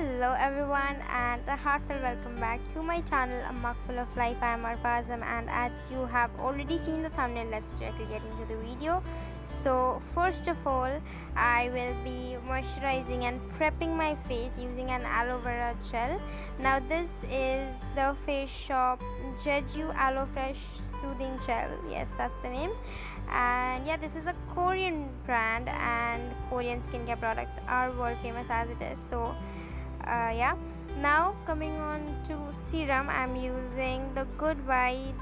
Hello everyone and a heartfelt welcome back to my channel, A Mug Full of Life. I am Arpazam, and as you have already seen the thumbnail, let's directly get into the video. So first of all, I will be moisturizing and prepping my face using an aloe vera gel. Now this is the Face Shop Jeju Aloe Fresh Soothing Gel. Yes, that's the name. And yeah, this is a Korean brand, and Korean skincare products are world famous as it is. So yeah, now coming on to serum, I'm using the Good Vibes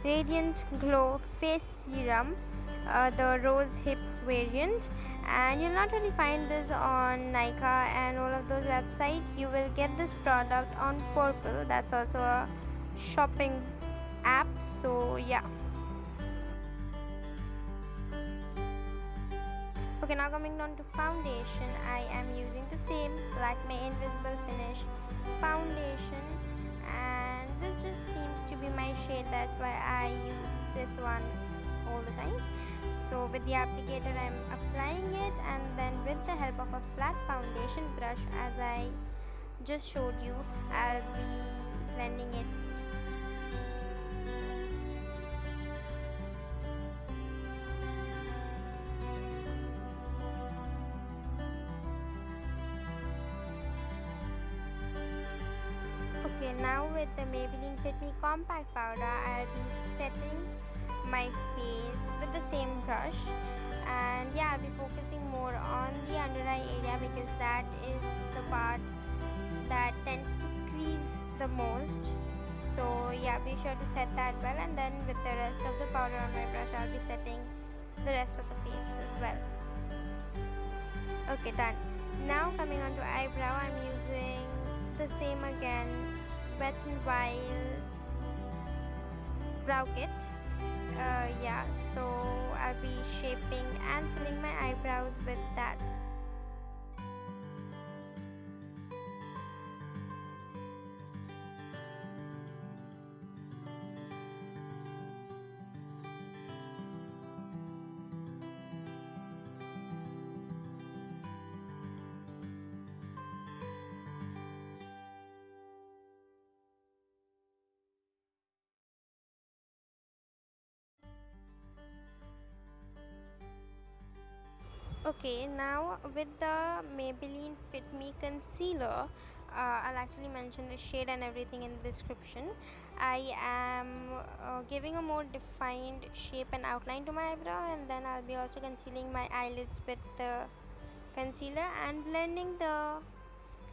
Radiant Glow Face Serum, the Rose Hip variant, and you'll not really find this on Nykaa and all of those websites. You will get this product on Purple, that's also a shopping app. So yeah. Okay, now coming on to foundation, I am using the same Lakme Invisible Finish foundation, and this just seems to be my shade, that's why I use this one all the time. So with the applicator I'm applying it, and then with the help of a flat foundation brush, as I just showed you, I'll be blending it. Okay, now with the Maybelline Fit Me Compact Powder, I'll be setting my face with the same brush, and yeah, I'll be focusing more on the under eye area because that is the part that tends to crease the most. So yeah, be sure to set that well, and then with the rest of the powder on my brush, I'll be setting the rest of the face as well. Okay, done. Now coming on to eyebrow, I'm using the same again, Wet n Wild brow kit. Yeah, so I'll be shaping and filling my eyebrows with that. Okay, now with the Maybelline Fit Me Concealer, I'll actually mention the shade and everything in the description. I am giving a more defined shape and outline to my eyebrow, and then I'll be also concealing my eyelids with the concealer and blending the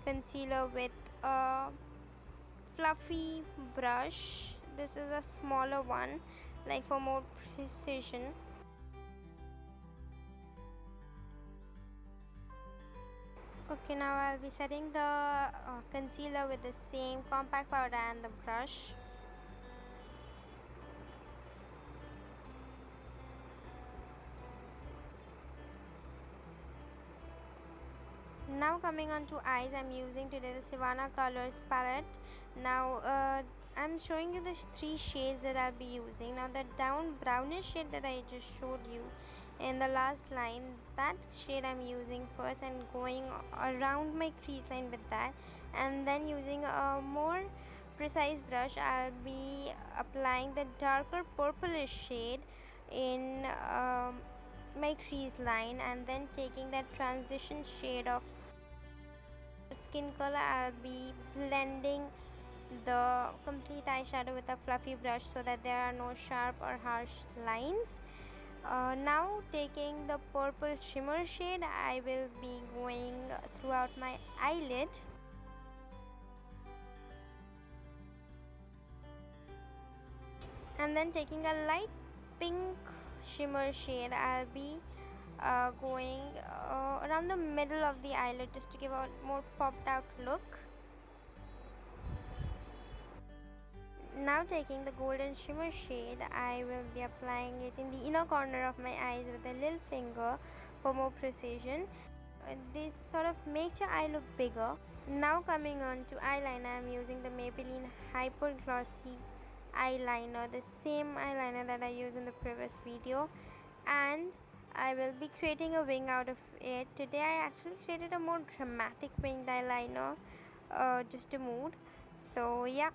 concealer with a fluffy brush. This is a smaller one, like for more precision. Okay, now I'll be setting the concealer with the same compact powder and the brush. Now coming on to eyes, I'm using today the Sivanna Colors palette. Now I'm showing you the three shades that I'll be using. Now the down brownish shade that I just showed you in the last line, that shade I'm using first and going around my crease line with that, and then using a more precise brush, I'll be applying the darker purplish shade in my crease line, and then taking that transition shade of skin color, I'll be blending the complete eyeshadow with a fluffy brush so that there are no sharp or harsh lines. Now taking the purple shimmer shade, I will be going throughout my eyelid. And then taking a light pink shimmer shade, I'll be going around the middle of the eyelid just to give a more popped out look. Now taking the golden shimmer shade, I will be applying it in the inner corner of my eyes with a little finger for more precision. This sort of makes your eye look bigger. Now coming on to eyeliner, I'm using the Maybelline Hyper Glossy eyeliner, the same eyeliner that I used in the previous video, and I will be creating a wing out of it. Today I actually created a more dramatic winged eyeliner, just a mood. So yeah.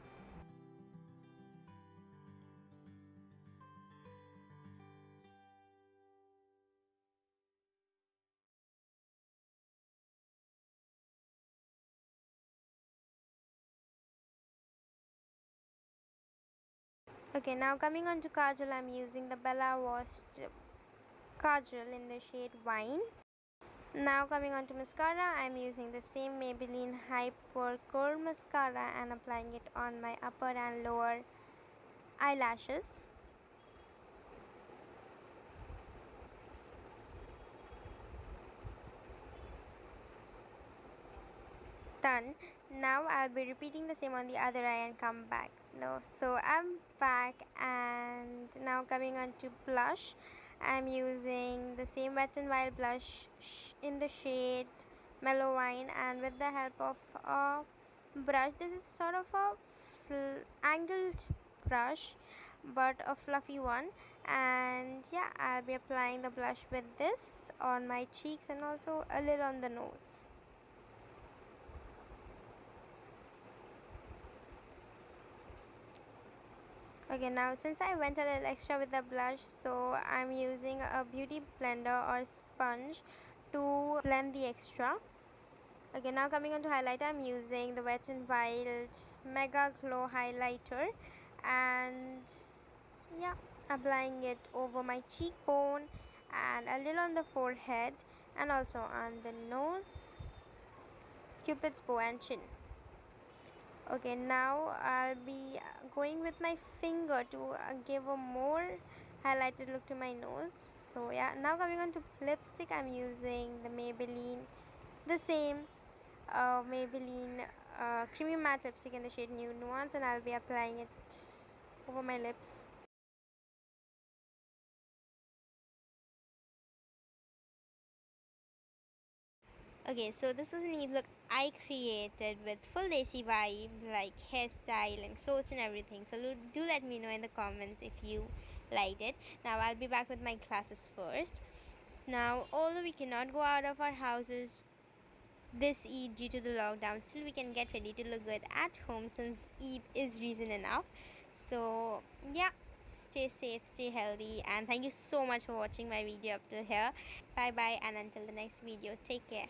Okay, now coming on to Kajal, I'm using the Bella Voste Kajal in the shade Wine. Now coming on to mascara, I'm using the same Maybelline Hypercurl mascara and applying it on my upper and lower eyelashes. Done. Now I'll be repeating the same on the other eye and come back. No, so I'm back, and now coming on to blush, I'm using the same Wet n Wild blush in the shade Mellow Wine, and with the help of a brush, this is sort of a angled brush but a fluffy one, and yeah, I'll be applying the blush with this on my cheeks and also a little on the nose. Okay, now since I went a little extra with the blush, so I'm using a beauty blender or sponge to blend the extra. Okay, now coming on to highlighter, I'm using the Wet n Wild Mega Glow highlighter, and yeah, applying it over my cheekbone and a little on the forehead and also on the nose, cupid's bow and chin. Okay, now I'll be going with my finger to give a more highlighted look to my nose. So yeah, now coming on to lipstick, I'm using the Maybelline, the same Maybelline creamy matte lipstick in the shade Nuance, and I'll be applying it over my lips. Okay, so this was an Eid look I created with full Desi vibe, like hairstyle and clothes and everything. So do let me know in the comments if you liked it. Now I'll be back with my classes first. Now, although we cannot go out of our houses this Eid due to the lockdown, still we can get ready to look good at home since Eid is reason enough. So yeah, stay safe, stay healthy, and thank you so much for watching my video up till here. Bye bye, and until the next video, take care.